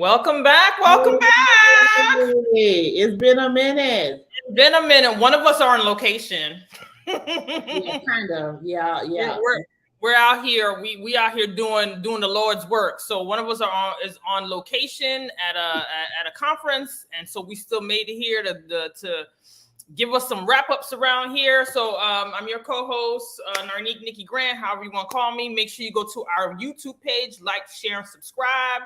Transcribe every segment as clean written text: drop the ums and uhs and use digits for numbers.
Welcome back. Welcome back. Hey, it's been a minute. It's been a minute. One of us are on location. Yeah, kind of. Yeah. We're out here. We out here doing the Lord's work. So one of us is on location at a conference, and so we still made it here to give us some wrap ups around here. So I'm your co-host, Narnique Nikki Grant, however you want to call me. Make sure you go to our YouTube page, like, share, and subscribe.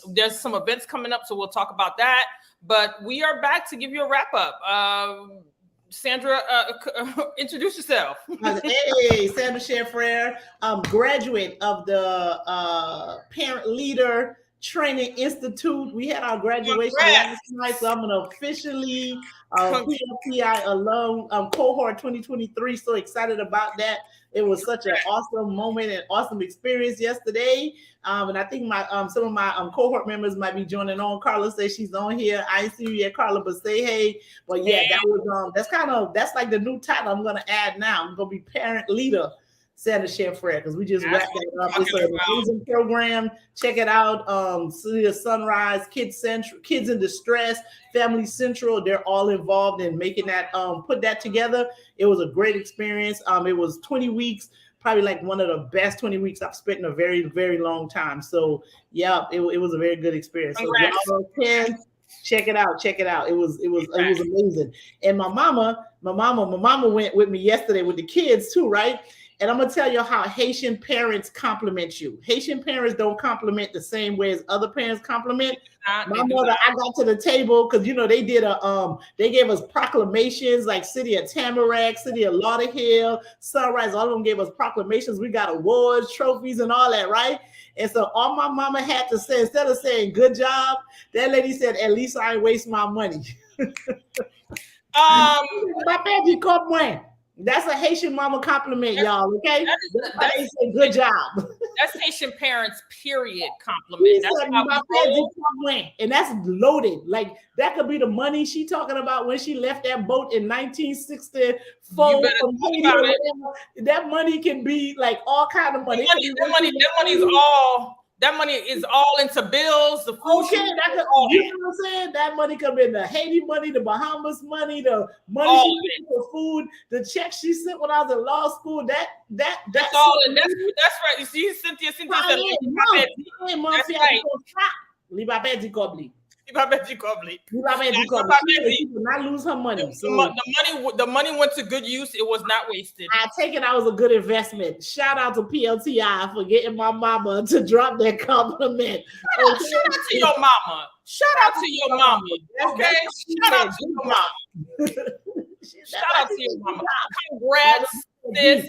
There's some events coming up, so we'll talk about that. But we are back to give you a wrap up. Sandra, introduce yourself. Hey, Sandra Sheffer, graduate of the Parent Leader Training Institute. We had our graduation last night, so I'm going to officially PLPI alum cohort 2023. So excited about that. It was such an awesome moment and awesome experience yesterday. And I think some of my cohort members might be joining on. Carla says she's on here. I ain't see you yet, Carla, but say hey. But yeah, that was that's like the new title I'm gonna add now. I'm gonna be Parent Leader Sandra Sheffer, because we just wrapped that up. It's an amazing program. Check it out. City of Sunrise, Kids Central, Kids in Distress, Family Central. They're all involved in making that, put that together. It was a great experience. It was 20 weeks, probably like one of the best 20 weeks I've spent in a very, very long time. So yeah, it was a very good experience. Congrats. So y'all can check it out. It was amazing. And my mama went with me yesterday with the kids too, right? And I'm going to tell you how Haitian parents compliment you. Haitian parents don't compliment the same way as other parents compliment. My mother, I got to the table because, they did they gave us proclamations like City of Tamarack, City of Lauderhill, Sunrise. All of them gave us proclamations. We got awards, trophies, and all that, right? And so all my mama had to say, instead of saying good job, that lady said, at least I ain't waste my money. That's a Haitian mama compliment, y'all. Okay, that's say good job. That's Haitian parents, period. Compliment. And that's loaded. Like that could be the money she talking about when she left that boat in 1964. That money can be like all kind of money. That money is all into bills. The food. Okay, you know what I'm saying? That money could be the Haiti money, the Bahamas money, the money she for food, the check she sent when I was in law school. That's all. That's right. You see, Cynthia said, "That's right." She did not lose her money. So the money went to good use. It was not wasted. I take it I was a good investment. Shout out to PLTI for getting my mama to drop that compliment. Shout out to your mama. Shout out to your mama. Okay. Shout out to your mama. Shout out to your mama. Congrats, sis.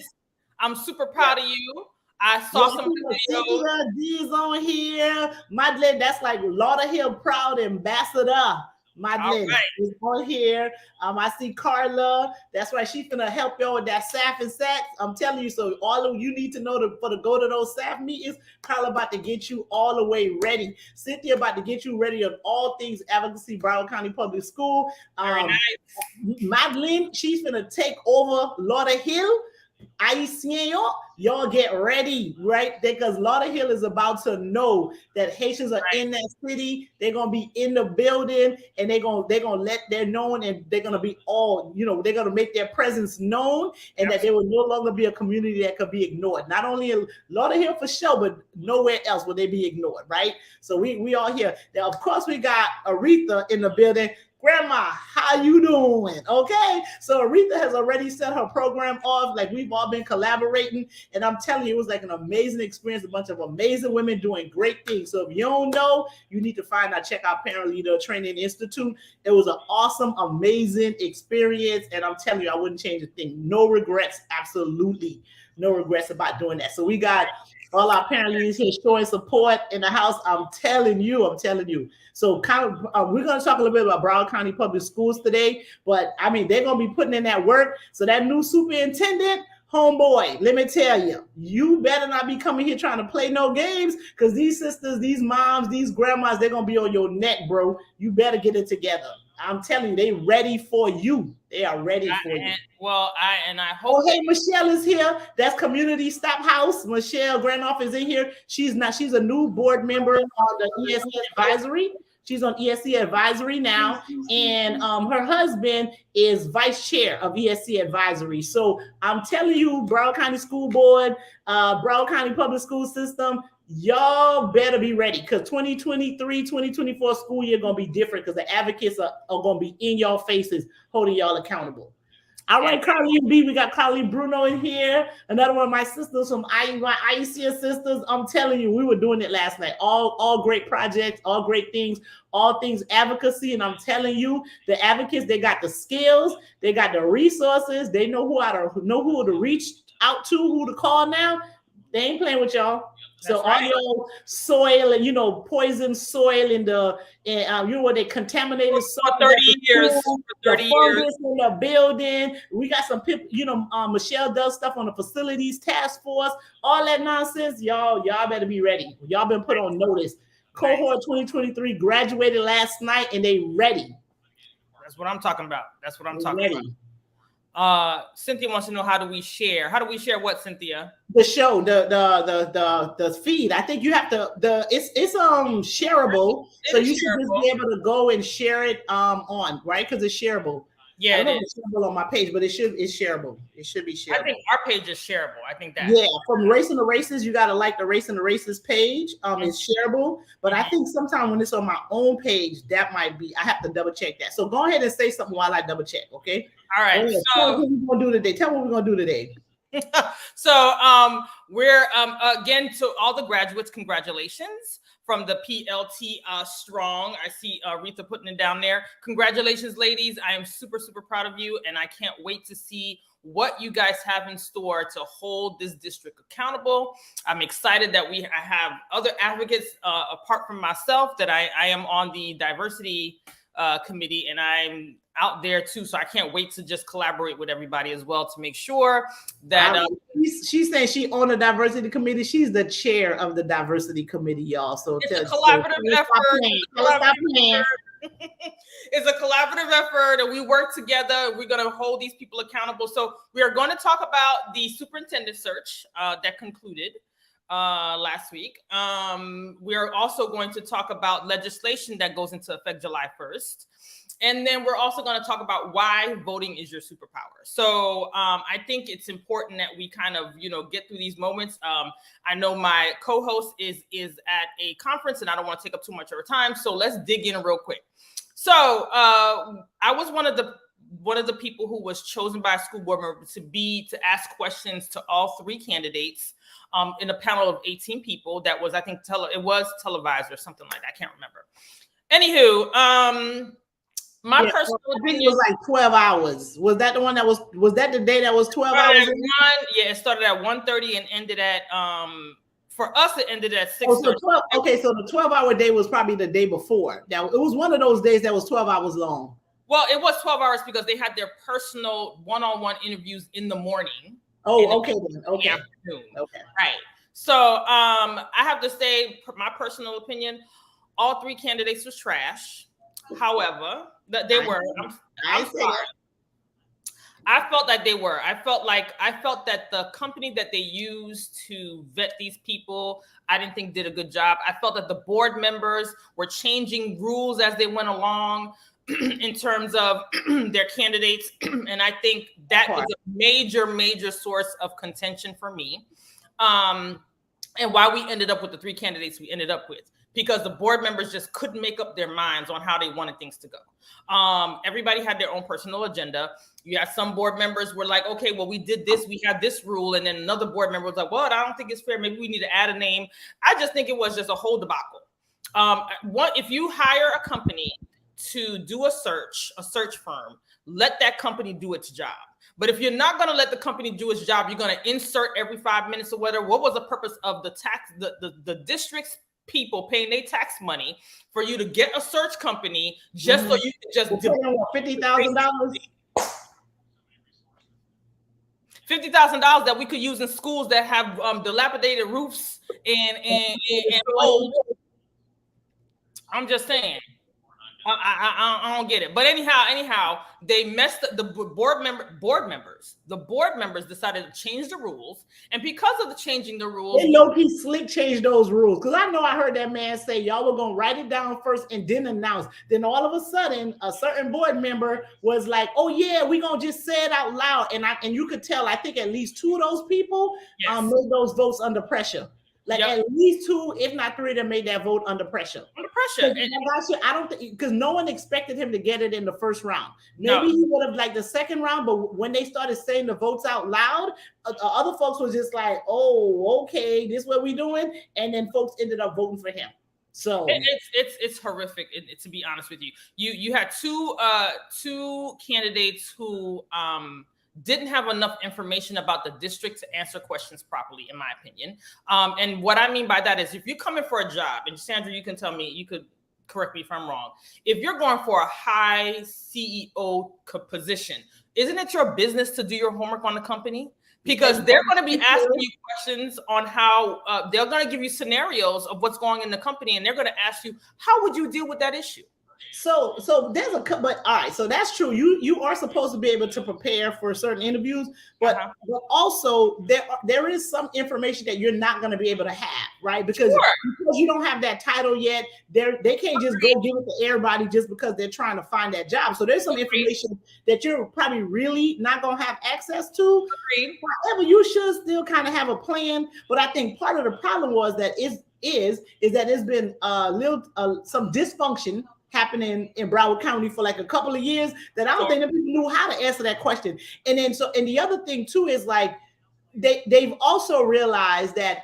I'm super proud of you. I saw some videos. D's on here. Madeleine, that's like Lauderhill Proud Ambassador. Madeleine is on here. I see Carla. That's right. She's gonna help y'all with that SAF and SAT. I'm telling you. So all of you need to know to go to those SAF meetings. Carla about to get you all the way ready. Cynthia about to get you ready on all things advocacy. Broward County Public School. Madeleine, she's gonna take over Lauderhill. Y'all get ready, right? Because Lauderhill is about to know that Haitians are in that city. They're gonna be in the building, and they're gonna let their known, and they're gonna be all, they're gonna make their presence known, and that they will no longer be a community that could be ignored. Not only in Lauderhill for sure, but nowhere else will they be ignored, right? So we all here. Now, of course, we got Aretha in the building. Grandma, how you doing? Okay, so Aretha has already set her program off. Like we've all been collaborating, and I'm telling you, it was like an amazing experience. A bunch of amazing women doing great things. So if you don't know, you need to check out Parent Leader Training Institute. It was an awesome, amazing experience, and I'm telling you, I wouldn't change a thing. No regrets, absolutely no regrets about doing that. So we got all our parent leaders here showing support in the house. I'm telling you. So we're going to talk a little bit about Broward County Public Schools today, but I mean, they're going to be putting in that work. So that new superintendent, homeboy, let me tell you, you better not be coming here trying to play no games, because these sisters, these moms, these grandmas, they're going to be on your neck, bro. You better get it together. I'm telling you, they ready for you. They are ready for you. I hope. Oh, hey, Michelle is here. That's Community Stop House. Michelle Granoff is in here. She's a new board member on the ESC advisory. She's on ESC advisory now, and her husband is vice chair of ESC advisory. So I'm telling you, Broward County School Board, Broward County Public School System, y'all better be ready, because 2023-2024 school year gonna be different, because the advocates are gonna be in y'all faces holding y'all accountable. All right, Carleen B, we got Carleen Bruno in here, another one of my sisters from my IECS sisters. I'm telling you, we were doing it last night. All great projects, all great things, all things advocacy. And I'm telling you, the advocates, they got the skills, they got the resources, they know who to reach out to, who to call now. They ain't playing with y'all. So all your soil and poison soil and what they contaminated soil for 30 years, the fungus in the building. We got some people, Michelle does stuff on the facilities task force, all that nonsense. Y'all better be ready. Y'all been put on notice. Cohort 2023 graduated last night and they ready. That's what I'm talking about. Cynthia wants to know, how do we share? How do we share what, Cynthia? The show, the feed. I think you have to it's shareable. So you should just be able to go and share it on, right? Because it's shareable. Yeah, I don't know if it's shareable on my page, but it's shareable. It should be shareable. I think our page is shareable. I think that. Yeah, from Racing the Races, you gotta like the Racing the Races page. It's shareable, but I think sometimes when it's on my own page, that might be. I have to double check that. So go ahead and say something while I double check. Okay. All right. So tell what we're gonna do today. Tell what we're gonna do today. So we're again, to all the graduates, congratulations from the PLT Strong. I see Rita putting it down there. Congratulations, ladies. I am super, super proud of you, and I can't wait to see what you guys have in store to hold this district accountable. I'm excited that I have other advocates apart from myself, that I am on the diversity committee, and I'm out there too. So I can't wait to just collaborate with everybody as well to make sure that she's saying she on the diversity committee. She's the chair of the diversity committee, y'all. So it's a collaborative effort. It's a collaborative effort, and we work together. We're going to hold these people accountable. So we are going to talk about the superintendent search that concluded last week. We are also going to talk about legislation that goes into effect July 1st. And then we're also going to talk about why voting is your superpower. So I think it's important that we kind of, get through these moments. I know my co-host is at a conference, and I don't want to take up too much of her time. So let's dig in real quick. So I was one of the people who was chosen by a school board member to ask questions to all three candidates in a panel of 18 people. That was, I think, it was televised or something like that. I can't remember. Anywho, my personal opinion was like 12 hours. Was that the one that was that the day that was 12 hours? It started at 1:30 and ended at for us it ended at 6:30. So the 12-hour day was probably the day before. Now it was one of those days that was 12 hours long. Well, it was 12 hours because they had their personal one-on-one interviews in the morning. Oh, okay then. Okay. Okay. Right. So I have to say, my personal opinion, all three candidates was trash. However, they were. I'm sorry. I felt that they were. I felt that the company that they used to vet these people, I didn't think did a good job. I felt that the board members were changing rules as they went along in terms of their candidates. And I think that was a major, major source of contention for me. And why we ended up with the three candidates we ended up with. Because the board members just couldn't make up their minds on how they wanted things to go. Everybody had their own personal agenda. You had some board members were like, okay, well, we did this, we had this rule. And then another board member was like, well, I don't think it's fair. Maybe we need to add a name. I just think it was just a whole debacle. If you hire a company to do a search firm, let that company do its job. But if you're not going to let the company do its job, you're going to insert every 5 minutes or whatever. What was the purpose of the district's people paying their tax money for you to get a search company just so you can just $50,000? $50,000 that we could use in schools that have dilapidated roofs and old. I'm just saying. I don't get it. But anyhow, they messed up the board members. The board members decided to change the rules, and because of the changing the rules, they low-key slick changed those rules. Because I know I heard that man say y'all were gonna write it down first and then announce. Then all of a sudden, a certain board member was like, "Oh yeah, we're gonna just say it out loud." And you could tell. I think at least 2 of those people made those votes under pressure. Like at least 2, if not 3, that made that vote under pressure. Under pressure. I don't think because no one expected him to get it in the first round. Maybe he would have like the second round, but when they started saying the votes out loud, other folks was just like, "Oh, okay, this is what we doing," and then folks ended up voting for him. So it's horrific. To be honest with you, you had two candidates who didn't have enough information about the district to answer questions properly, in my opinion. And what I mean by that is if you're coming for a job, and Sandra, you can tell me, you could correct me if I'm wrong. If you're going for a high CEO position, isn't it your business to do your homework on the company? Because they're going to be asking you questions on how they're going to give you scenarios of what's going on in the company. And they're going to ask you, how would you deal with that issue? So there's but all right, so that's true. You are supposed to be able to prepare for certain interviews, but also there is some information that you're not going to be able to have, right? Because you don't have that title yet. They can't just go give it to everybody just because they're trying to find that job. So there's some information that you're probably really not going to have access to. However, you should still kind of have a plan. But I think part of the problem was that is that there's been some dysfunction happening in Broward County for like a couple of years that I don't think that people knew how to answer that question. And then and the other thing too is like they've also realized that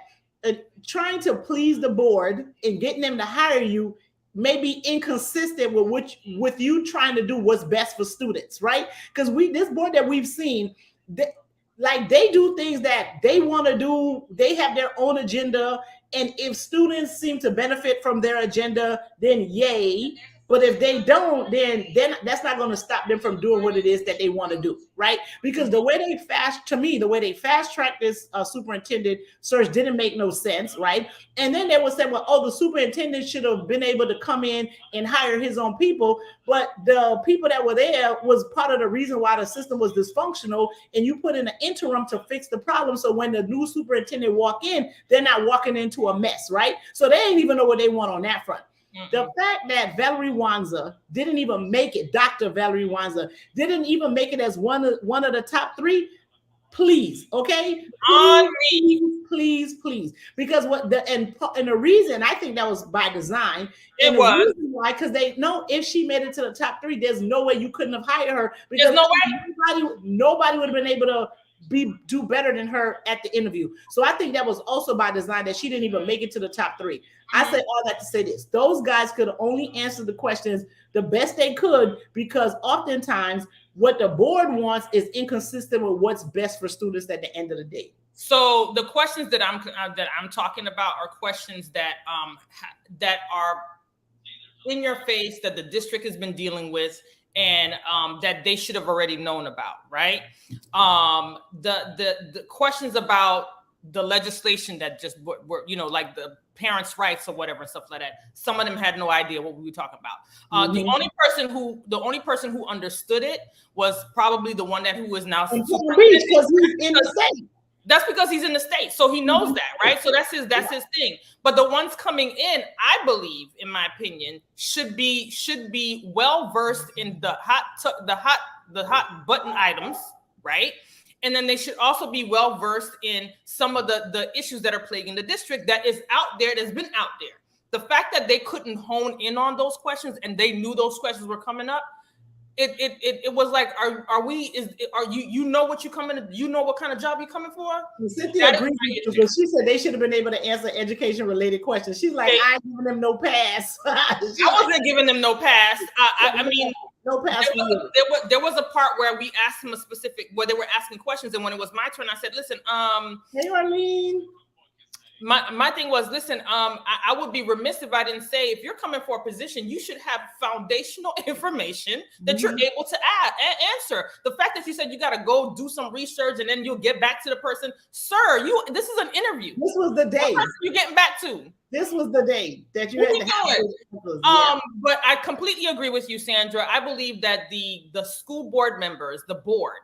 trying to please the board and getting them to hire you may be inconsistent with you trying to do what's best for students, right? Because this board that we've seen, they do things that they want to do. They have their own agenda, and if students seem to benefit from their agenda, then yay. But if they don't, then that's not going to stop them from doing what it is that they want to do, right? Because the way they fast tracked this superintendent search didn't make no sense, right? And then they would say, well, the superintendent should have been able to come in and hire his own people. But the people that were there was part of the reason why the system was dysfunctional. And you put in an interim to fix the problem. So when the new superintendent walk in, they're not walking into a mess, right? So they ain't even know what they want on that front. The fact that Valerie Wanza didn't even make it, Dr. Valerie Wanza didn't even make it as one of the top 3, please, okay? Please. Because the reason I think that was by design. It was why, because they know if she made it to the top 3, there's no way you couldn't have hired her. Because there's no way. Nobody would have been able to do better than her at the interview. So I think that was also by design that she didn't even make it to the top 3. I say all that to say this. Those guys could only answer the questions the best they could because oftentimes what the board wants is inconsistent with what's best for students at the end of the day. So the questions that I'm talking about are questions that are in your face that the district has been dealing with and that they should have already known about, right? The questions about the legislation that just were like the parents' rights or whatever and stuff like that. Some of them had no idea what we were talking about. The only person who understood it was probably the one who is now because he's in the state. That's because he's in the state, so he knows that, right? So that's his thing. But the ones coming in, I believe, in my opinion, should be well versed in the hot button items, right? And then they should also be well versed in some of the issues that are plaguing the district that is out there, that's been out there. The fact that they couldn't hone in on those questions and they knew those questions were coming up, it was like, you know what you coming to, you know what kind of job you're coming for? Cynthia agreed with you, but she said they should have been able to answer education related questions. She's like, I ain't giving them no pass. I wasn't giving them no pass. I mean, no pass. There was a part where we asked them where they were asking questions, and when it was my turn, I said, "Listen, hey Arlene, My thing was, listen, I would be remiss if I didn't say, if you're coming for a position, you should have foundational information that you're able to answer. The fact that you said you got to go do some research and then you'll get back to the person, sir, this is an interview. This was the day. What person you getting back to? This was the day that you had to have. But I completely agree with you, Sandra. I believe that the school board members, the board,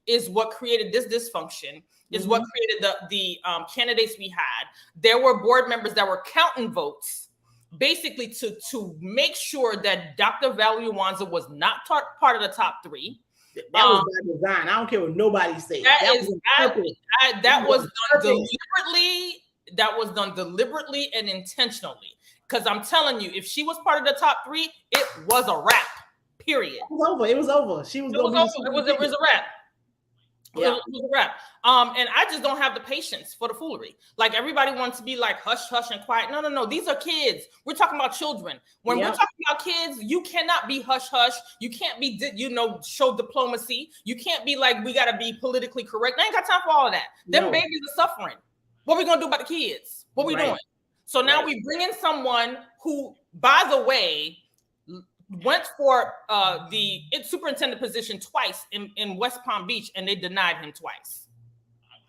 is what created this dysfunction. Is what created the candidates we had. There were board members that were counting votes, basically to make sure that Dr. Valerie Wanza was not part of the top 3. That was by design. I don't care what nobody says. That was done deliberately. That was done deliberately and intentionally. Because I'm telling you, if she was part of the top 3, it was a wrap. Period. It was over. It was over. She was. It was a wrap. Yeah. It was a wrap. And I just don't have the patience for the foolery. Like, everybody wants to be like hush, hush, and quiet. No. These are kids. We're talking about children. When we're talking about kids, you cannot be hush, hush. You can't be, show diplomacy. You can't be like, we got to be politically correct. I ain't got time for all of that. Them babies are suffering. What are we going to do about the kids? What are we doing? So now we bring in someone who, by the way, went for the superintendent position twice in West Palm Beach, and they denied him twice.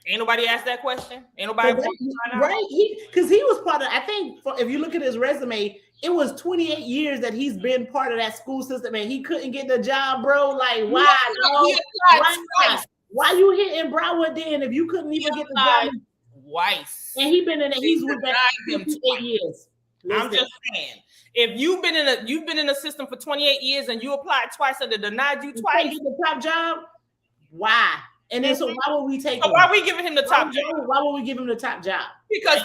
Ain't nobody asked that question. Ain't nobody because he was part of. I think if you look at his resume, it was 28 years that he's been part of that school system, and he couldn't get the job, bro. Like, why? Why you here in Broward then if you couldn't even get the job twice? And he's been in it. He's with that 28 years. Listen. I'm just saying. If you've been in the system for 28 years and you applied twice and they denied you twice, get the top job. Why? And then so why would we take? So why are we giving him the top job? Why would we give him the top job? Because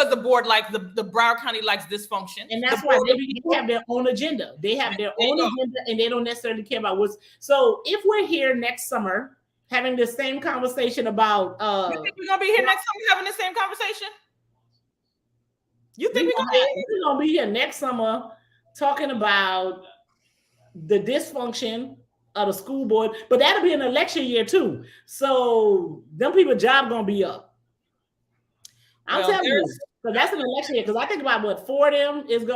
the board, like the Broward County, likes dysfunction, and that's why they have their own agenda. They have their own agenda, and they don't necessarily care about what's. So if we're here next summer having the same conversation about, you think we're gonna be here next summer having the same conversation? You think we're gonna be here next summer talking about the dysfunction of the school board, but that'll be an election year too. So them people's job gonna be up. I'm telling you, so that's an election year. Because I think about what 4 of them is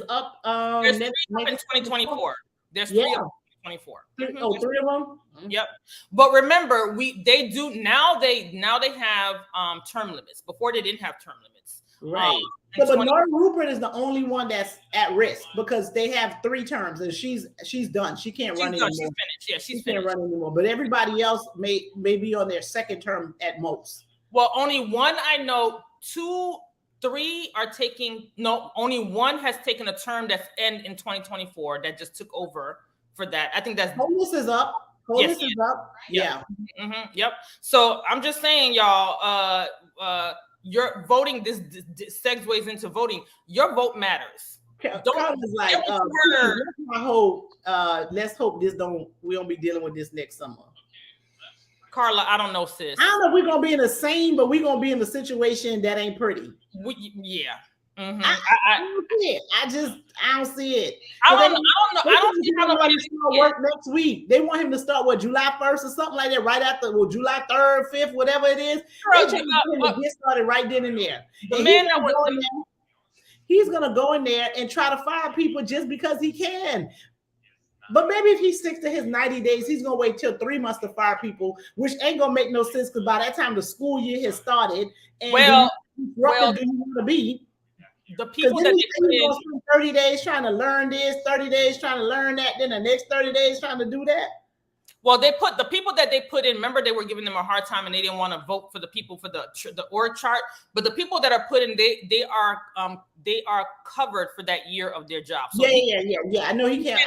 up. There's 3 up in 2024. There's 3 up in 2024. Oh, 3 of them. Yep. But remember, they have term limits. Before they didn't have term limits. Right. So Nora Rupert is the only one that's at risk because they have 3 terms and she's done. She can't run anymore. She's finished. Yeah, she can't run anymore. But everybody else may be on their 2nd term at most. Well, only one I know. 2, 3 are taking. No, only one has taken a term that's end in 2024 that just took over for that. I think that's. Holness is up. Holness is up. Yeah. Mm-hmm. Yep. So I'm just saying, y'all. Your voting this segues into voting. Your vote matters. Like, let's hope we don't be dealing with this next summer. Carla, I don't know, sis. I don't know if we're gonna be in the same, but we're gonna be in the situation that ain't pretty. Yeah. Mm-hmm. I don't see it. I don't see it. I don't know. I don't see how nobody's gonna work next week. They want him to start July 1st or something like that, right after July 3rd, 5th, whatever it is. They trying to get started right then and there. The man that was he's gonna go in there and try to fire people just because he can. But maybe if he sticks to his 90 days, he's gonna wait till 3 months to fire people, which ain't gonna make no sense because by that time the school year has started. And do you want to be? The people that they put in 30 days trying to learn this, 30 days trying to learn that, then the next 30 days trying to do that. Well, they put the people that they put in. Remember, they were giving them a hard time, and they didn't want to vote for the people for the org chart. But the people that are put in, they are covered for that year of their job. So yeah. I know he can't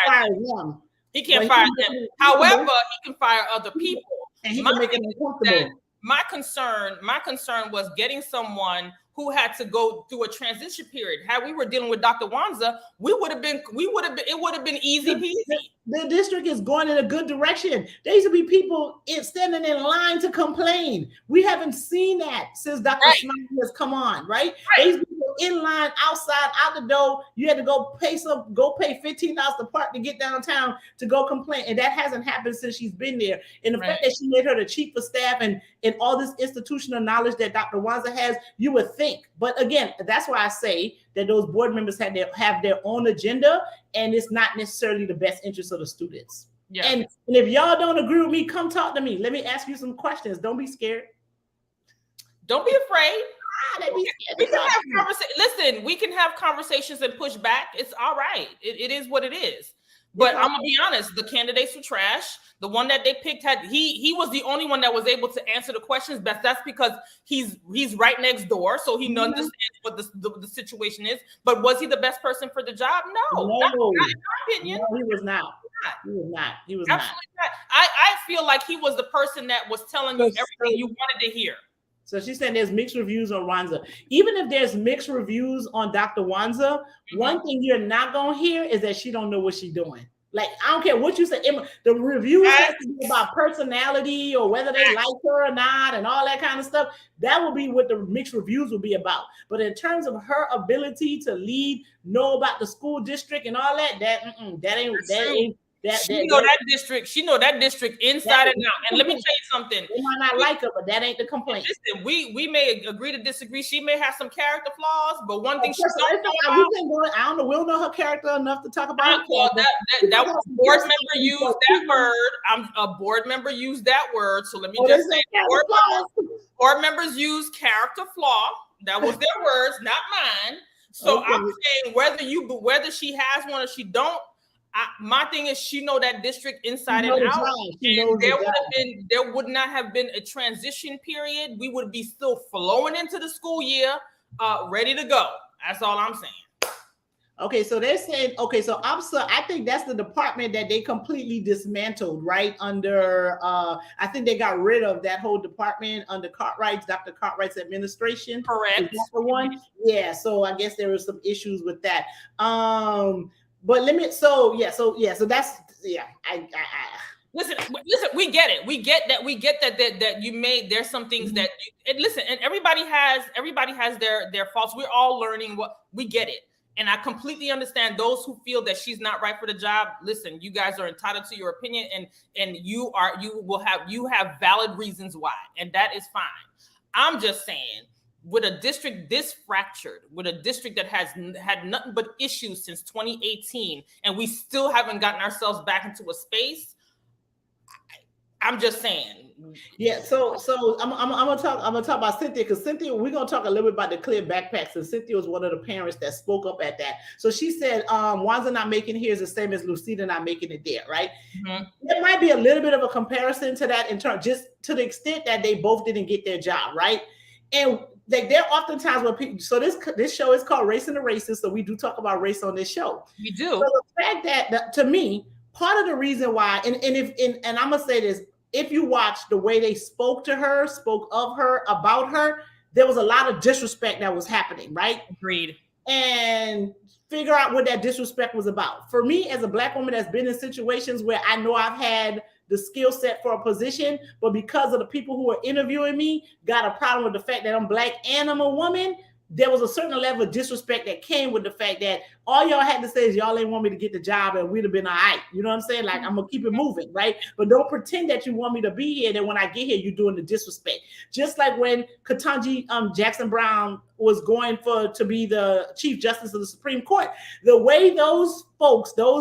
fire them. He can't fire them. However, he can fire other people, and he can make them uncomfortable. My concern was getting someone who had to go through a transition period. Had we were dealing with Dr. Wanza, it would have been easy peasy. The district is going in a good direction. There used to be people standing in line to complain. We haven't seen that since Dr. Smiley has come on, right? There used to be in line outside, out the door. You had to go pay $15 to park to get downtown to go complain. And that hasn't happened since she's been there. And the fact that she made her the chief of staff and all this institutional knowledge that Dr. Wanza has, you would think. But again, that's why I say that those board members have their own agenda, and it's not necessarily the best interest of the students. Yeah. And if y'all don't agree with me, come talk to me. Let me ask you some questions. Don't be scared. Don't be afraid. We can have conversations. Listen, we can have conversations and push back. It's all right. It is what it is. But I'm gonna be honest, the candidates were trash. The one that they picked he was the only one that was able to answer the questions best. That's because he's right next door, so he understands what the situation is. But was he the best person for the job? No, not in my opinion. No, he was not. He was absolutely not. I feel like he was the person that was telling you everything you wanted to hear. So she's saying there's mixed reviews on Wanza. Even if there's mixed reviews on Dr. Wanza, one thing you're not going to hear is that she don't know what she's doing. Like, I don't care what you say. The reviews have to be about personality or whether they like her or not and all that kind of stuff. That will be what the mixed reviews will be about. But in terms of her ability to lead, know about the school district and all that, that ain't. She know that district inside and out. And let me tell you something. They might not like her, but that ain't the complaint. Listen, we may agree to disagree. She may have some character flaws, but one thing she don't know about, I don't know. We don't know her character enough to talk about. That was board member used that word. A board member used that word. So let me just say, board members use character flaw. That was their words, not mine. So I'm saying whether she has one or she don't. My thing is, she know that district inside and out, and there would not have been a transition period. We would be still flowing into the school year, ready to go. That's all I'm saying. Okay, so they're saying, so I think that's the department that they completely dismantled, right? Under, I think they got rid of that whole department under Dr. Cartwright's administration. Correct. Is that the one? Yeah, so I guess there were some issues with that. But so that's listen, we get it. We get that you made, there's some things that listen, and everybody has their faults. We're all learning we get it. And I completely understand those who feel that she's not right for the job. Listen, you guys are entitled to your opinion, and you have valid reasons why, and that is fine. I'm just saying, with a district this fractured, with a district that has had nothing but issues since 2018, and we still haven't gotten ourselves back into a space, I'm just saying. Yeah, so I'm gonna talk about Cynthia, because Cynthia, we're gonna talk a little bit about the clear backpacks, and Cynthia was one of the parents that spoke up at that. So she said, Wanza not making here is the same as Lucida not making it there, right? Mm-hmm. There might be a little bit of a comparison to that in terms, just to the extent that they both didn't get their job, right? And like there are oftentimes where people, so this show is called Race and the Racist, so we do talk about race on this show. We do. So the fact that to me, part of the reason why, and I'm gonna say this, if you watch the way they spoke of her, about her, there was a lot of disrespect that was happening, right? Agreed. And figure out what that disrespect was about. For me, as a Black woman that's been in situations where I know I've had the skill set for a position, but because of the people who are interviewing me got a problem with the fact that I'm Black and I'm a woman, there was a certain level of disrespect that came with the fact that all y'all had to say is y'all ain't want me to get the job and we'd have been all right. You know what I'm saying? Like, I'm gonna keep it moving, right? But don't pretend that you want me to be here, that when I get here, you're doing the disrespect. Just like when Ketanji Jackson Brown was going to be the Chief Justice of the Supreme Court, the way those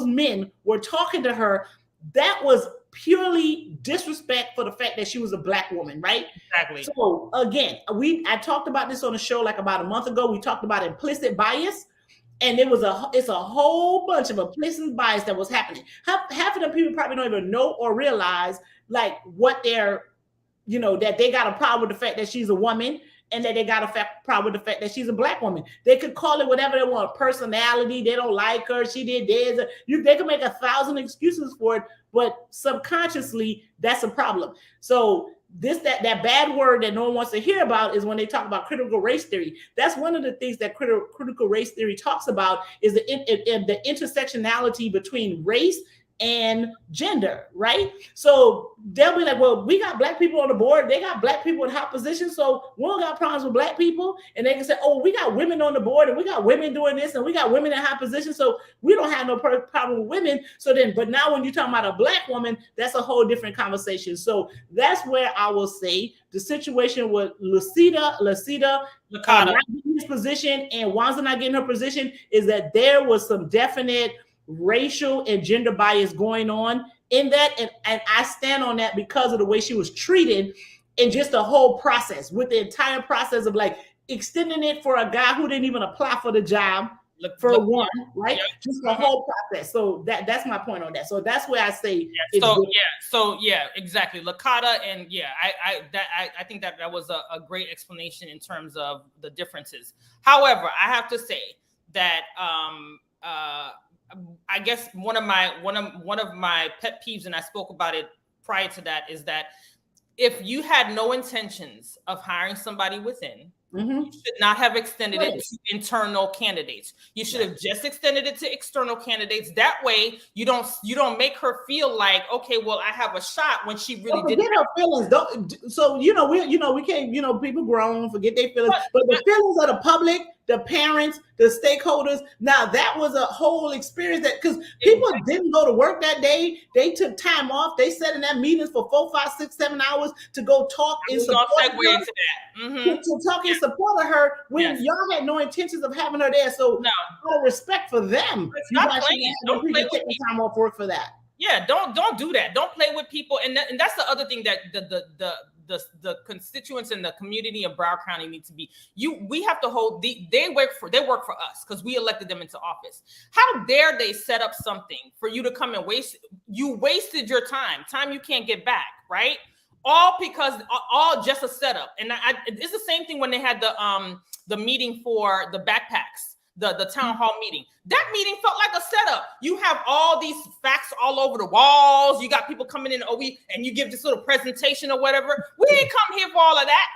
men were talking to her, that was purely disrespect for the fact that she was a Black woman, right? Exactly. So again, I talked about this on the show like about a month ago. We talked about implicit bias, and it's a whole bunch of implicit bias that was happening. Half of them people probably don't even know or realize like what they're, that they got a problem with the fact that she's a woman, and that they got a problem with the fact that she's a Black woman. They could call it whatever they want, personality, they don't like her, she did this. They could make 1,000 excuses for it, but subconsciously, that's a problem. So that bad word that no one wants to hear about is when they talk about critical race theory. That's one of the things that critical race theory talks about, is the intersectionality between race and gender, right? So they'll be like, well, we got black people on the board. They got black people in high positions. So we don't got problems with black people. And they can say, oh, we got women on the board and we got women doing this and we got women in high positions. So we don't have no problem with women. So then, but now when you're talking about a black woman, that's a whole different conversation. So that's where I will say the situation with Lasita not getting his position and Wanza not getting her position is that there was some definite racial and gender bias going on in that, and I stand on that because of the way she was treated and just the whole process with the entire process of like extending it for a guy who didn't even apply for the job one, right? Yeah. Just the whole process. So that's my point on that. So that's where I say exactly. Lakata and I think that was a great explanation in terms of the differences. However, I have to say that I guess one of my pet peeves, and I spoke about it prior to that, is that if you had no intentions of hiring somebody within, you should not have extended it to internal candidates. You should have just extended it to external candidates. That way, you don't make her feel like, okay, well, I have a shot when she really didn't. Forget her feelings. So we can't. People grown, forget their feelings, but the feelings of the public, the parents, the stakeholders. Now that was a whole experience that because people didn't go to work that day, they took time off. They sat in that meetings for 4, 5, 6, 7 hours to go talk and support her. To talk in support of her when y'all had no intentions of having her there. So no respect for them. Don't play with taking time off work for that. Yeah, don't do that. Don't play with people, and that's the other thing that the constituents in the community of Broward County need to be. We have to hold they work for us because we elected them into office. How dare they set up something for you to come and waste? You wasted your time you can't get back, right? All just a setup. And it's the same thing when they had the meeting for the backpacks. The town hall meeting. That meeting felt like a setup. You have all these facts all over the walls. You got people coming in, and you give this little presentation or whatever. We didn't come here for all of that.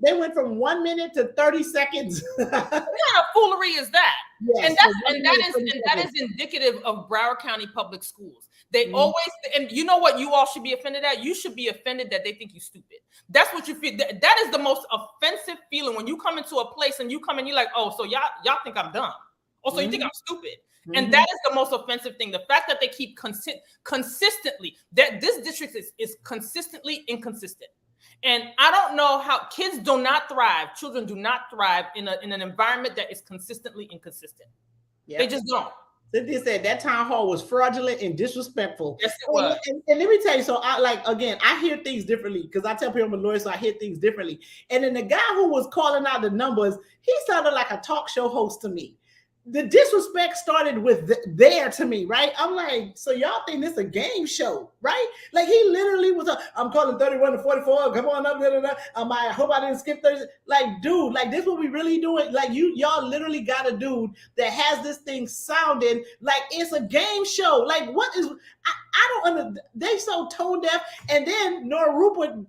They went from 1 minute to 30 seconds. What kind of foolery is that? Yes, and that is indicative of Broward County Public Schools. They always, and you know what you all should be offended at? You should be offended that they think you're stupid. That's what you feel. That is the most offensive feeling when you come into a place and you come and you're like, oh, so y'all think I'm dumb. Oh, so you think I'm stupid. And that is the most offensive thing. The fact that they keep consistently, that this district is consistently inconsistent. And I don't know how kids do not thrive. Children do not thrive in an environment that is consistently inconsistent. Yep. They just don't. Cynthia said that town hall was fraudulent and disrespectful. Yes, it was. And let me tell you, so I hear things differently because I tell people I'm a lawyer, so I hear things differently. And then the guy who was calling out the numbers, he sounded like a talk show host to me. The disrespect started with there to me, right? I'm like, so y'all think this a game show, right? Like he literally was I'm calling 31 to 44. Come on up, I hope I didn't skip 30. Like, dude, like this what we really doing? Like y'all literally got a dude that has this thing sounding like it's a game show. Like what is? I don't understand. They so tone deaf. And then Nora Rupert.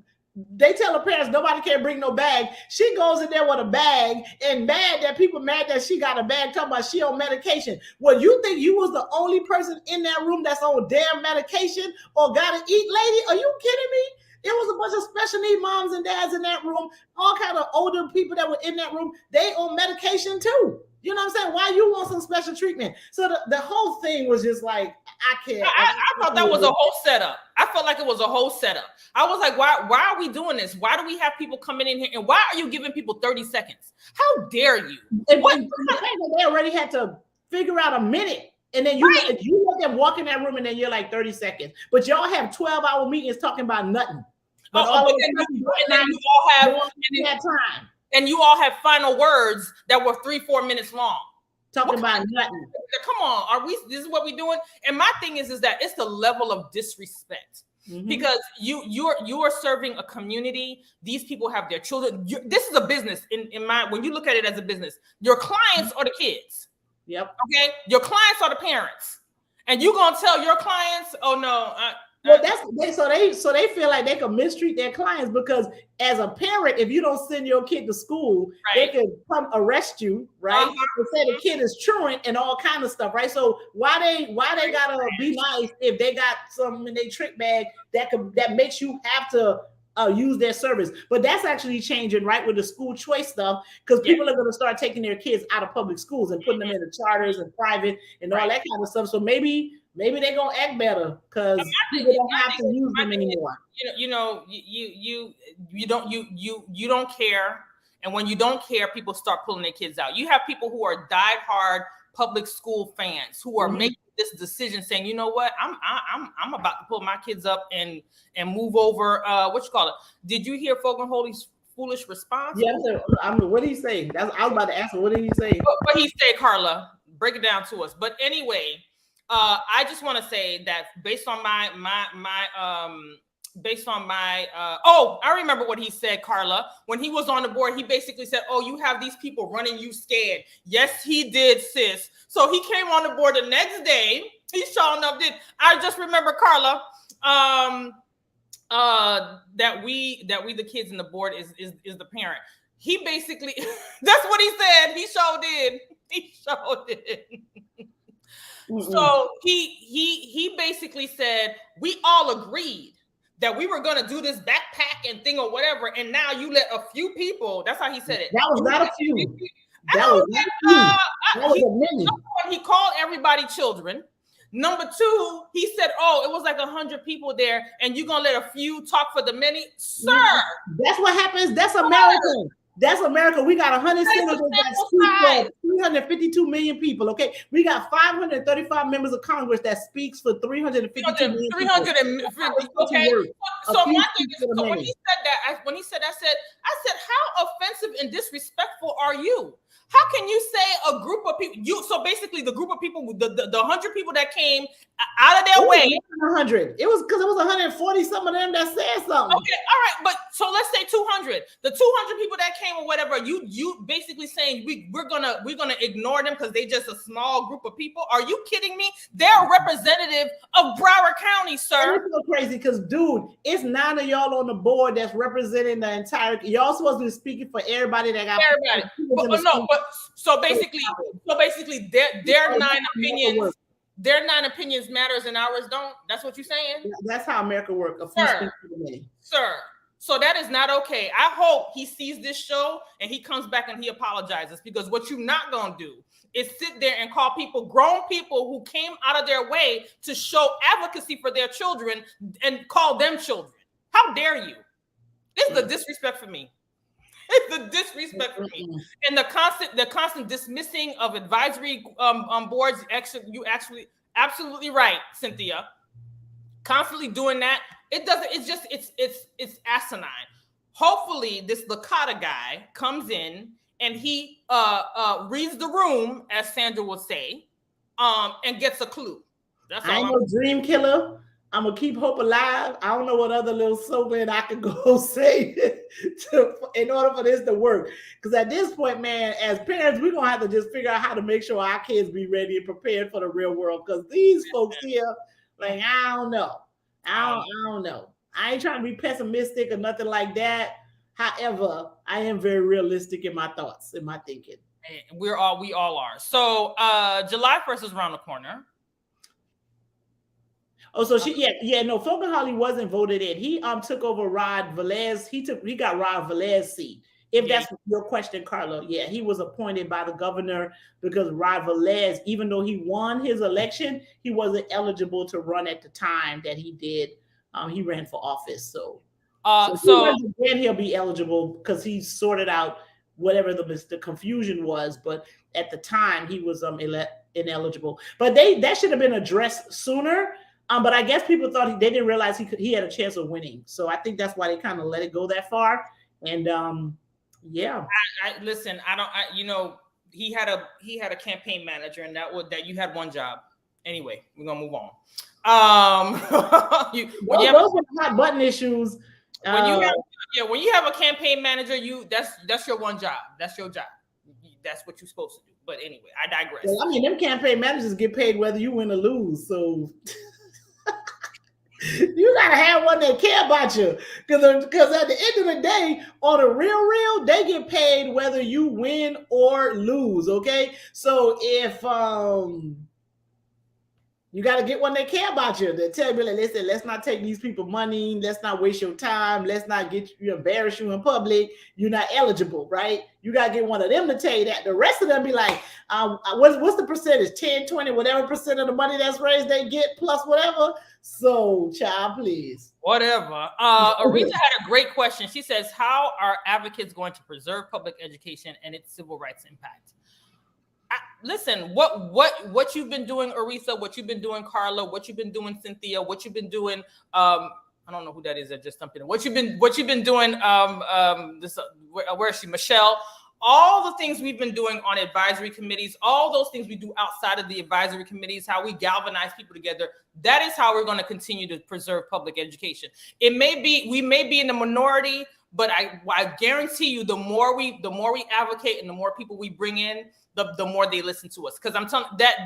They tell her parents nobody can bring no bag. She goes in there with a bag and mad that she got a bag talking about she on medication. Well, you think you was the only person in that room that's on damn medication or gotta eat, lady? Are you kidding me? It was a bunch of special need moms and dads in that room, all kind of older people that were in that room. They on medication too. You know what I'm saying? Why you want some special treatment? So the whole thing was just like, I can't. I thought that was a whole setup. I felt like it was a whole setup. I was like, why are we doing this? Why do we have people coming in here? And why are you giving people 30 seconds? How dare you? They already had to figure out a minute. And then you let them walk in that room and then you're like 30 seconds. But y'all have 12-hour meetings talking about nothing. But and you all have final words that were 3-4 minutes long. Talking about nothing. Come on, this is what we're doing? And my thing is that it's the level of disrespect. Because you are serving a community. These people have their children. This is a business. When you look at it as a business, your clients are the kids. Yep. Okay. Your clients are the parents, and you're gonna tell your clients, "Oh no, Well, so they feel like they can mistreat their clients because as a parent, if you don't send your kid to school, they can come arrest you, right? And say the kid is truant and all kind of stuff, right? So why they gotta be nice if they got something in their trick bag that makes you have to use their service? But that's actually changing, right, with the school choice stuff, because people are going to start taking their kids out of public schools and putting them in the charters and private and all that kind of stuff. So maybe they're gonna act better because people don't have to use them anymore. You don't care, and when you don't care, people start pulling their kids out. You have people who are diehard public school fans who are making this decision, saying, you know what, I'm about to pull my kids up and move over. What you call it? Did you hear Fogan Holy's foolish response? Yeah, what did he say? I was about to ask him. What did he say? What he said, Carla, break it down to us. But anyway. I just want to say that based on my I remember what he said, Carla, when he was on the board. He basically said, oh, you have these people running you scared. Yes, he did, sis. So he came on the board the next day. He sure enough did. I just remember, Carla, that we the kids in the board is the parent. He basically that's what he said. He sure did. So he basically said, we all agreed that we were going to do this backpack and thing or whatever, and now you let a few people. That's how he said it. That was not a few. That was a many. He called everybody children. Number two, he said, oh, it was like 100 people there, and you're going to let a few talk for the many? Sir. That's what happens. That's America. That's America. We got 100 senators that speak for 352 million people. Okay, we got 535 members of Congress that speaks for 352 million people. Okay. So my thing is, so when he said that, I said, how offensive and disrespectful are you? How can you say a group of people? So basically, the group of people, the 100 people that came out of their way. 100. It was because it was 140 some of them that said something. Okay, all right, but so let's say 200. The 200 people that came or whatever. You basically saying we're gonna ignore them because they just a small group of people. Are you kidding me? They're a representative of Broward County, sir. It's so crazy because, dude, it's 9 of y'all on the board that's representing the entire. Y'all supposed to be speaking for everybody that got everybody. So basically, their 9 opinions. Their 9 opinions matters and ours don't. That's what you're saying? That's how America works. Sir. So that is not okay. I hope he sees this show and he comes back and he apologizes, because what you're not going to do is sit there and call people, grown people who came out of their way to show advocacy for their children, and call them children. How dare you? This is the disrespect for me. It's the disrespect for me, and the constant dismissing of advisory boards. You actually absolutely right, Cynthia. Constantly doing that. It doesn't. It's asinine. Hopefully, this Licata guy comes in and he reads the room, as Sandra would say, and gets a clue. That's all. I ain't no dream killer. I'm gonna keep hope alive. I don't know what other little slogan I could go say in order for this to work. Because at this point, man, as parents, we're gonna have to just figure out how to make sure our kids be ready and prepared for the real world. Because these folks here, like, I don't know. I don't know. I ain't trying to be pessimistic or nothing like that. However, I am very realistic in my thoughts, in my thinking. And we all are. So July 1st is around the corner. Oh, so Fogan Holly wasn't voted in. He took over Rod Velez. He got Rod Velez's seat. If that's your question, Carla, he was appointed by the governor because Rod Velez, even though he won his election, he wasn't eligible to run at the time that he did. He ran for office, so then he'll be eligible because he sorted out whatever the confusion was. But at the time, he was ineligible. But that should have been addressed sooner. But I guess people thought they didn't realize he had a chance of winning. So I think that's why they kind of let it go that far. And listen, he had a campaign manager, and that you had one job. Anyway, we're gonna move on. Those are hot button issues. When you have a campaign manager, that's your one job. That's your job. That's what you're supposed to do. But anyway, I digress. Well, them campaign managers get paid whether you win or lose. So You gotta have one that care about you, because at the end of the day, on a real, they get paid whether you win or lose. Okay, so if you got to get one that care about you. They tell you, like, listen, let's not take these people money. Let's not waste your time. Let's not get you embarrass you in public. You're not eligible, right? You got to get one of them to tell you that. The rest of them be like, what's the percentage? 10, 20, whatever percent of the money that's raised they get plus whatever. So, child, please. Whatever. Aretha had a great question. She says, how are advocates going to preserve public education and its civil rights impact? Listen, what you've been doing, Aretha, what you've been doing, Carla, what you've been doing, Cynthia, what you've been doing, I don't know who that is that just jumped in. What you've been doing, where is she? Michelle. All the things we've been doing on advisory committees, all those things we do outside of the advisory committees, how we galvanize people together, that is how we're going to continue to preserve public education. We may be in the minority, but I guarantee you, the more we advocate and the more people we bring in, the more they listen to us. Because I'm telling that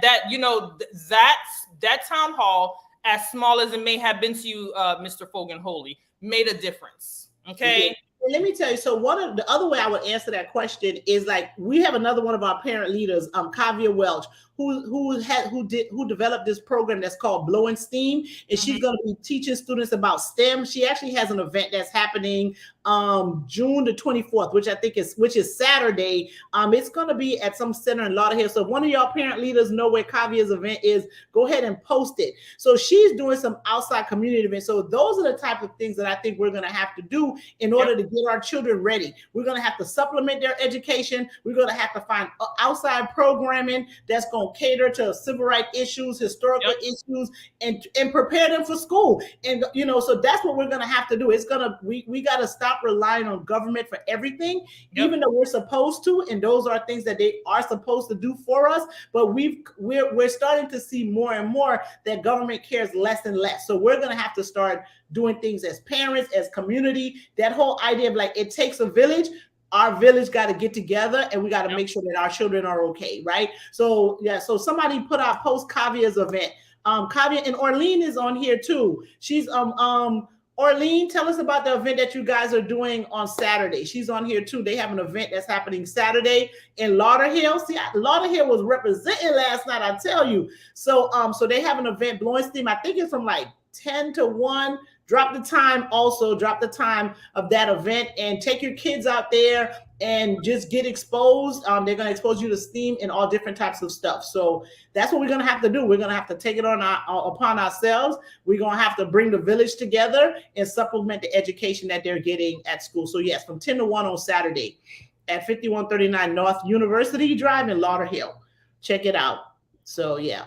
town hall, as small as it may have been to you, Mr. Fogan Holy, made a difference. Okay. Yeah. Let me tell you. So one of the other way I would answer that question is, like, we have another one of our parent leaders, Kavia Welch, who developed this program that's called Blowing Steam, and she's going to be teaching students about STEM. She actually has an event that's happening June the 24th, which is Saturday. It's going to be at some center in Lauderhill. So if one of y'all parent leaders know where Kavia's event is, go ahead and post it. So she's doing some outside community events. So those are the type of things that I think we're going to have to do in order to get our children ready. We're going to have to supplement their education. We're going to have to find outside programming that's going to cater to civil rights issues, historical issues, and prepare them for school. And so that's what we're going to have to do. We got to stop relying on government for everything, even though we're supposed to, and those are things that they are supposed to do for us. But we're starting to see more and more that government cares less and less. So we're going to have to start doing things as parents, as community. That whole idea of, like, it takes a village. Our village got to get together, and we got to make sure that our children are okay, right? So so somebody put out post Kavia's event. Kavia and Orlean is on here too. She's Orlean, tell us about the event that you guys are doing on Saturday. She's on here too. They have an event that's happening Saturday in Lauderhill. See, Lauderhill was representing last night, I tell you. So they have an event, Blowing Steam. I think it's from like 10 to 1. Drop the time of that event, and take your kids out there and just get exposed. They're going to expose you to STEAM and all different types of stuff. So that's what we're going to have to do. We're going to have to take it upon ourselves. We're going to have to bring the village together and supplement the education that they're getting at school. So yes, from 10 to 1 on Saturday at 5139 North University Drive in Lauderhill. Check it out. So yeah.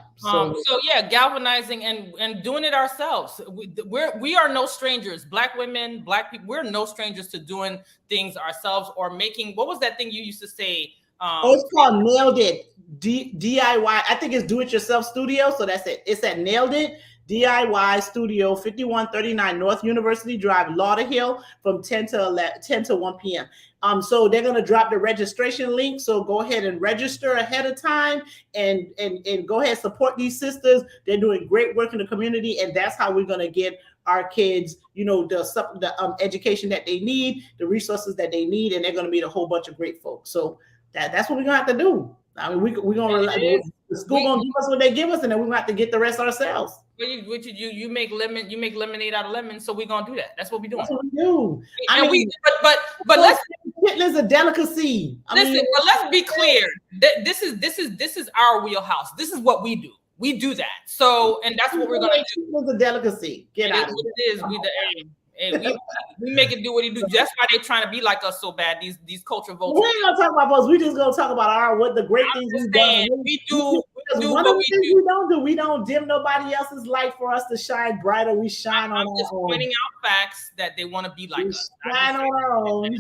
Galvanizing and doing it ourselves. We are no strangers. Black women, Black people, we're no strangers to doing things ourselves or making. What was that thing you used to say? It's called Nailed It. DIY. I think it's Do It Yourself Studio. So that's it. It's at Nailed It DIY Studio, 5139 North University Drive, Lauderhill, from 10 to 1 p.m. So they're going to drop the registration link. So go ahead and register ahead of time and go ahead and support these sisters. They're doing great work in the community, and that's how we're going to get our kids, the education that they need, the resources that they need, and they're going to meet a whole bunch of great folks. So that's what we're going to have to do. I mean, we're going to rely. The school going to give us what they give us, and then we're going to have to get the rest ourselves. You make lemonade out of lemons, so we're gonna do that. That's what we're doing. That's what we do. But let's. Fitness a delicacy. But let's be clear. This is our wheelhouse. This is what we do. We do that. So, and that's what we're gonna do. It's a delicacy. Get out of it. We make it do what he do. That's why they're trying to be like us so bad. These culture votes. We ain't gonna talk about us. We just gonna talk about what the great things we've done. We do one of the things we don't do. We don't dim nobody else's light for us to shine brighter. We shine on our own. I'm just pointing out facts that they want to be like us. Shine on our own.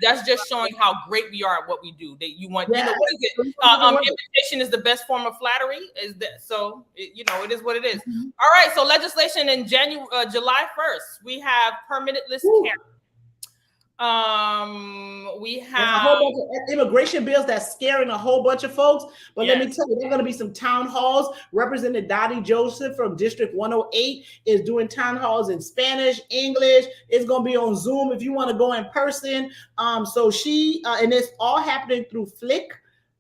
That's just showing how great we are at what we do. That you want. What is it? Imitation is the best form of flattery. Is that so? It is what it is. Mm-hmm. All right. So legislation in July 1st, we have permitted list carry. We There's a have, whole bunch of immigration bills that's scaring a whole bunch of folks. But let me tell you, there are going to be some town halls. Representative Dottie Joseph from District 108 is doing town halls in Spanish, English. It's going to be on Zoom if you want to go in person. So she, and it's all happening through Flick.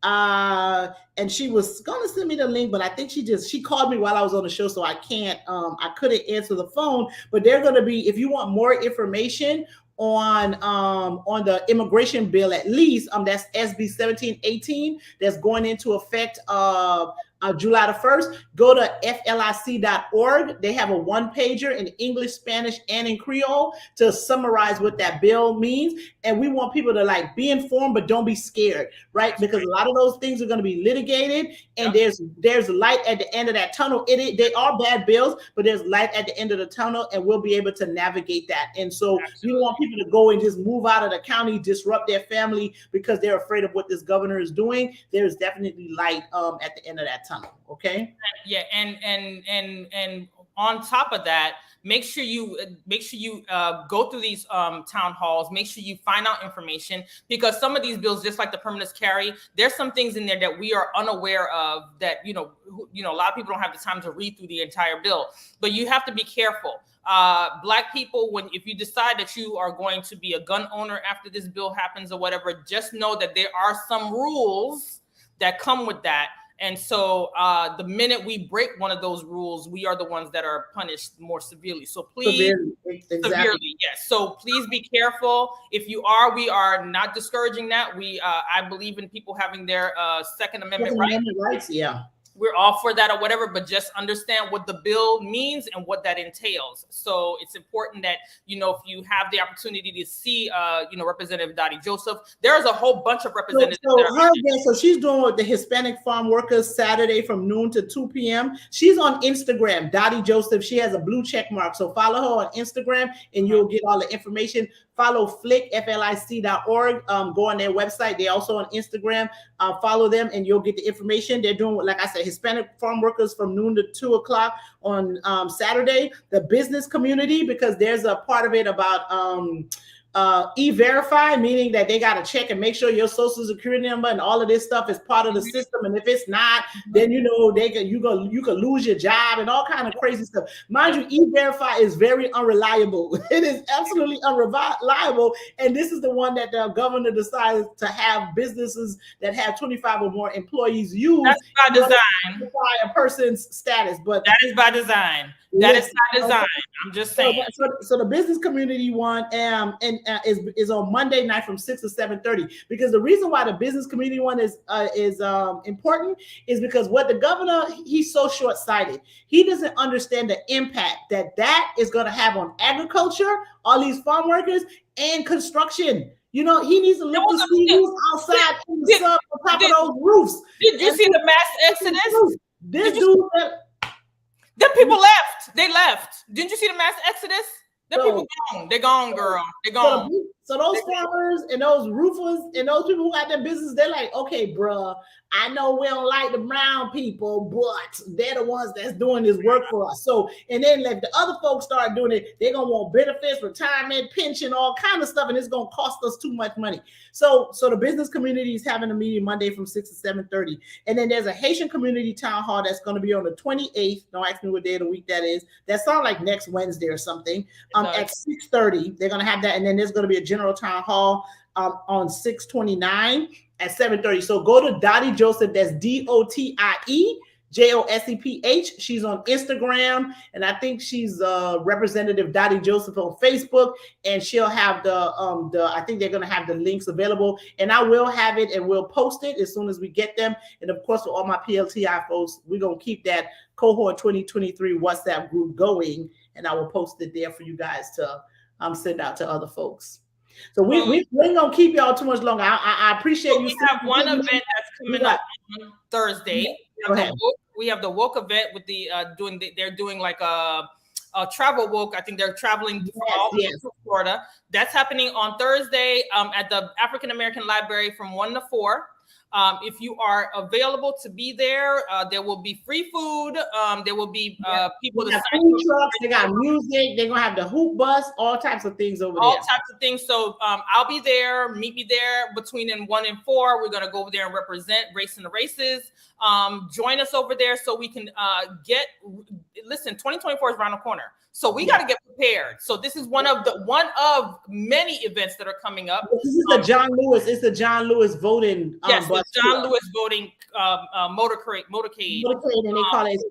And she was gonna send me the link, but I think she called me while I was on the show, so I couldn't answer the phone. But they're gonna be, if you want more information on the immigration bill, at least that's SB 1718 that's going into effect July the 1st. Go to flic.org. They have a one-pager in English, Spanish, and in Creole to summarize what that bill means. And we want people to like be informed, but don't be scared, right? Because a lot of those things are going to be litigated, and there's light at the end of that tunnel. They are bad bills, but there's light at the end of the tunnel, and we'll be able to navigate that. And so we want people to go and just move out of the county, disrupt their family because they're afraid of what this governor is doing. There's definitely light at the end of that tunnel. Okay. Yeah, and on top of that, make sure you go through these town halls. Make sure you find out information, because some of these bills, just like the permanent carry, there's some things in there that we are unaware of that a lot of people don't have the time to read through the entire bill. But you have to be careful. Black people, if you decide that you are going to be a gun owner after this bill happens or whatever, just know that there are some rules that come with that. And so the minute we break one of those rules, we are the ones that are punished more severely. So please, severely, yes. So please be careful. If you are, we are not discouraging that. I believe in people having their Second Amendment rights. Yeah. We're all for that or whatever, but just understand what the bill means and what that entails. So it's important that, if you have the opportunity to see, Representative Dottie Joseph, there's a whole bunch of representatives. So she's doing with the Hispanic farm workers Saturday from noon to 2 p.m. She's on Instagram, Dottie Joseph. She has a blue check mark. So follow her on Instagram and you'll get all the information. Follow Flick, flic.org. Go on their website. They're also on Instagram. Follow them and you'll get the information. They're doing, like I said, Hispanic farm workers from noon to 2 o'clock on Saturday. The business community, because there's a part of it about e-verify, meaning that they got to check and make sure your social security number and all of this stuff is part of the system. And if it's not, then you can lose your job and all kind of crazy stuff. Mind you, e-verify is very unreliable. It is absolutely unreliable. And this is the one that the governor decided to have businesses that have 25 or more employees use. That's by design. A person's status, but that is by design. That is by design. I'm just saying. So the business community one is on Monday night from 6 to 7:30. Because the reason why the business community one is important is because what the governor, he's so short-sighted. He doesn't understand the impact that is going to have on agriculture, all these farm workers, and construction. He needs to look to see who's outside in the sun on top of those roofs. Did you see the mass exodus? This dude. The people left. They left. Didn't you see the mass exodus? The people gone. They're gone, girl. They're gone. So those farmers and those roofers and those people who got their business, they're like, okay, bruh, I know we don't like the brown people, but they're the ones that's doing this work for us. So, and then if the other folks start doing it, they're going to want benefits, retirement, pension, all kind of stuff, and it's going to cost us too much money. So the business community is having a meeting Monday from 6 to 7:30. And then there's a Haitian community town hall that's going to be on the 28th. Don't ask me what day of the week that is. That sounds like next Wednesday or something. At 6:30, they're going to have that. And then there's going to be a general town hall on 6/29 at 7:30. So go to Dottie Joseph. That's DOTIE JOSEPH. She's on Instagram, and I think she's Representative Dottie Joseph on Facebook. And she'll have I think they're going to have the links available, and I will have it, and we'll post it as soon as we get them. And of course, for all my PLTI folks, we're going to keep that cohort 2023 WhatsApp group going, and I will post it there for you guys to send out to other folks. So we ain't gonna keep y'all too much longer. I appreciate you. We have one event that's coming up on Thursday. We have the woke event with they're doing like a travel woke. I think they're traveling all over Florida. That's happening on Thursday at the African American Library from 1 to 4. If you are available to be there, there will be free food. There will be people they to got sign food up. trucks, they got music, they're gonna have the hoop bus, all types of things over All there. types of things. So I'll be there. Meet me there between 1 and 4. We're gonna go over there and represent Race in the Races. Join us over there so we can listen. 2024 is around the corner, so we got to get prepared. So this is one of many events that are coming up. This is the John Lewis. It's the John Lewis voting. Yes, the John Lewis voting motorcade. Motorcade, and they call it. It's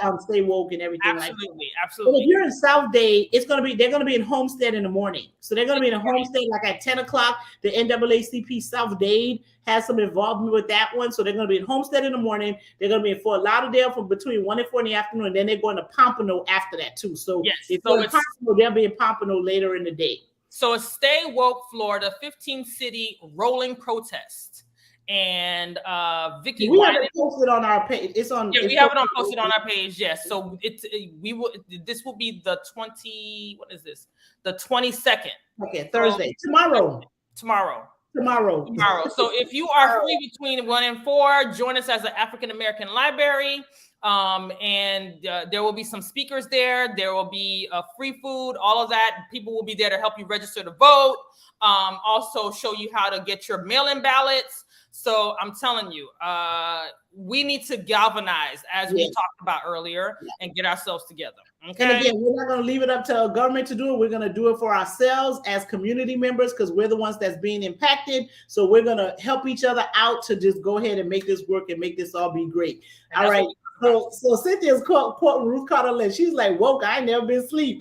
part of Stay Woke and everything. Absolutely, like absolutely. But if you're in South Dade, they're gonna be in Homestead in the morning. So they're gonna be in Homestead like at 10 o'clock. The NAACP South Dade has some involvement with that one. So they're gonna be in Homestead in the morning. They're gonna be in Fort Lauderdale from between 1 and 4 in the afternoon. And then they're going to Pompano after that too. So if they're in Pompano, they'll be in Pompano later in the day. So it's Stay Woke Florida 15-city rolling protest. And Vicky, we have it posted on our page. It's on. Yeah, we have it posted on our page. Yes. So this will be the 20. What is this? The 22nd. Okay, Thursday. Tomorrow. So if you are free between 1 and 4, join us as an African American library. And there will be some speakers there. There will be free food, all of that. People will be there to help you register to vote. Also show you how to get your mail-in ballots. So I'm telling you, we need to galvanize, as we talked about earlier, and get ourselves together. Okay. And again, we're not going to leave it up to government to do it. We're going to do it for ourselves as community members because we're the ones that's being impacted. So we're going to help each other out to just go ahead and make this work and make this all be great. All right. So Cynthia's quoting Ruth Carter Lynn. She's like, woke, I ain't never been asleep.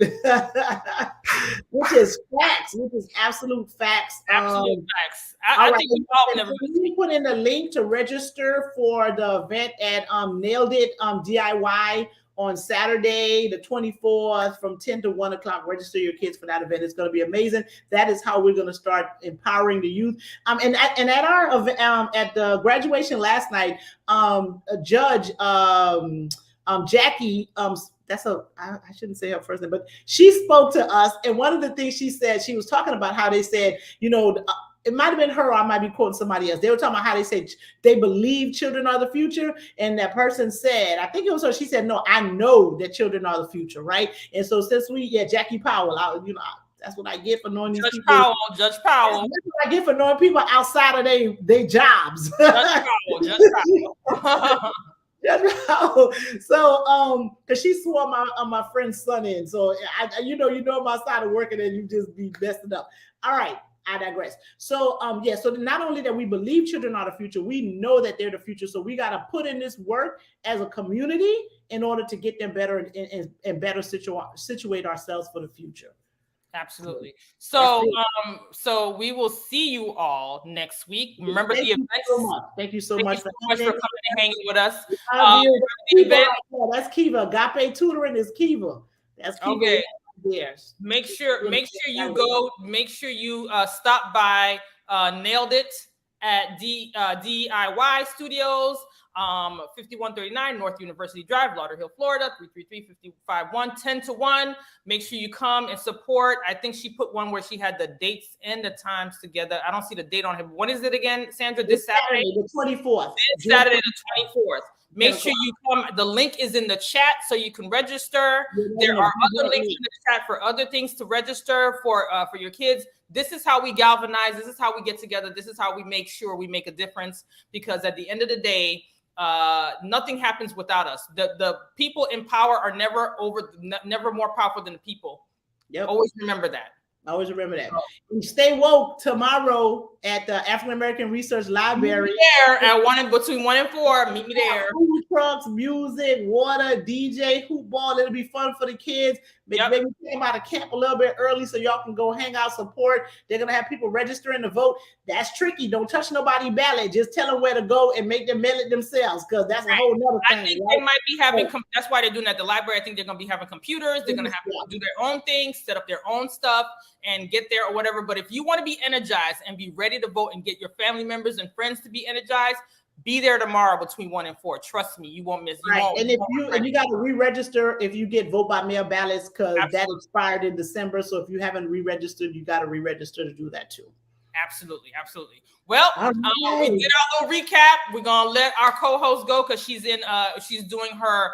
Which is facts, which is absolute facts. Absolute facts. I think we all never been asleep. We put in the link to register for the event at Nailed It DIY on Saturday, the 24th, from 10 to 1 o'clock. Register your kids for that event. It's going to be amazing. That is how we're going to start empowering the youth. And at our event, at the graduation last night, Judge Jackie, I shouldn't say her first name, but she spoke to us. And one of the things she said, she was talking about how they said, it might have been her, or I might be quoting somebody else. They were talking about how they said they believe children are the future. And that person said, I think it was her, she said, no, I know that children are the future, right? And so since Jackie Powell, that's what I get for knowing these people. Judge Powell. That's what I get for knowing people outside of their jobs. Judge Powell. So, because she swore my friend's son in. So, you know, I'm outside of working and you just be messing up. All right. I digress. So, so not only that we believe children are the future, we know that they're the future. So we got to put in this work as a community in order to get them better and better situate ourselves for the future. Absolutely. So, so we will see you all next week. Remember the event. Thank you so much for coming and hanging with us. That's Kiva. Agape tutoring is Kiva. That's Kiva. Okay. Yes. Make sure you go. Make sure you stop by Nailed It at DIY Studios, 5139 North University Drive, Lauderhill, Florida, 333-551, 10 to 1. Make sure you come and support. I think she put one where she had the dates and the times together. I don't see the date on here. When is it again, Sandra? This Saturday? The 24th. This Saturday, the 24th. Make sure you come. The link is in the chat so you can register. There are other links in the chat for other things to register for your kids. This is how we galvanize. This is how we get together. This is how we make sure we make a difference, because at the end of the day, nothing happens without us. The people in power are never more powerful than the people. Yep. Always remember that. Always remember that. Stay woke tomorrow at the African American Research Library. There at between 1 and 4. Meet me there. Food trucks, music, water, DJ, hoop ball. It'll be fun for the kids. Maybe take them out of camp a little bit early so y'all can go hang out, support. They're gonna have people registering to vote. That's tricky. Don't touch nobody's ballot. Just tell them where to go and make them mail it themselves, because that's a whole nother thing. I think they might be having. That's why they're doing that at the library. I think they're gonna be having computers. They're gonna have to do their own thing, set up their own stuff, and get there or whatever. But if you want to be energized and be ready to vote and get your family members and friends to be energized, be there tomorrow between 1 and 4. Trust me, you won't miss. And you got to re-register if you get vote by mail ballots, because that expired in December. So if you haven't re-registered, you got to re-register to do that too. Absolutely. Well, we did our little recap. We're gonna let our co-host go because she's doing her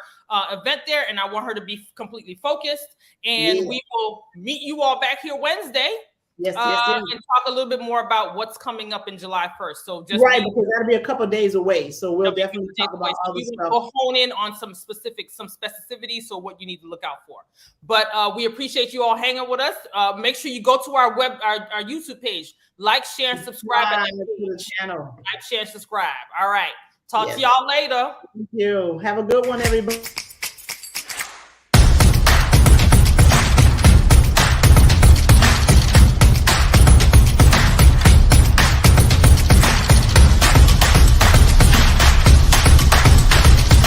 event there, and I want her to be completely focused. And we will meet you all back here Wednesday. Yes. And talk a little bit more about what's coming up in July 1st. So just because that'll be a couple of days away. So we'll definitely talk about other stuff. We'll hone in on some specificity, so what you need to look out for. But we appreciate you all hanging with us. Make sure you go to our YouTube page, like, share, and subscribe to the channel. Like, share, and subscribe. All right. Talk to y'all later. Thank you. Have a good one, everybody.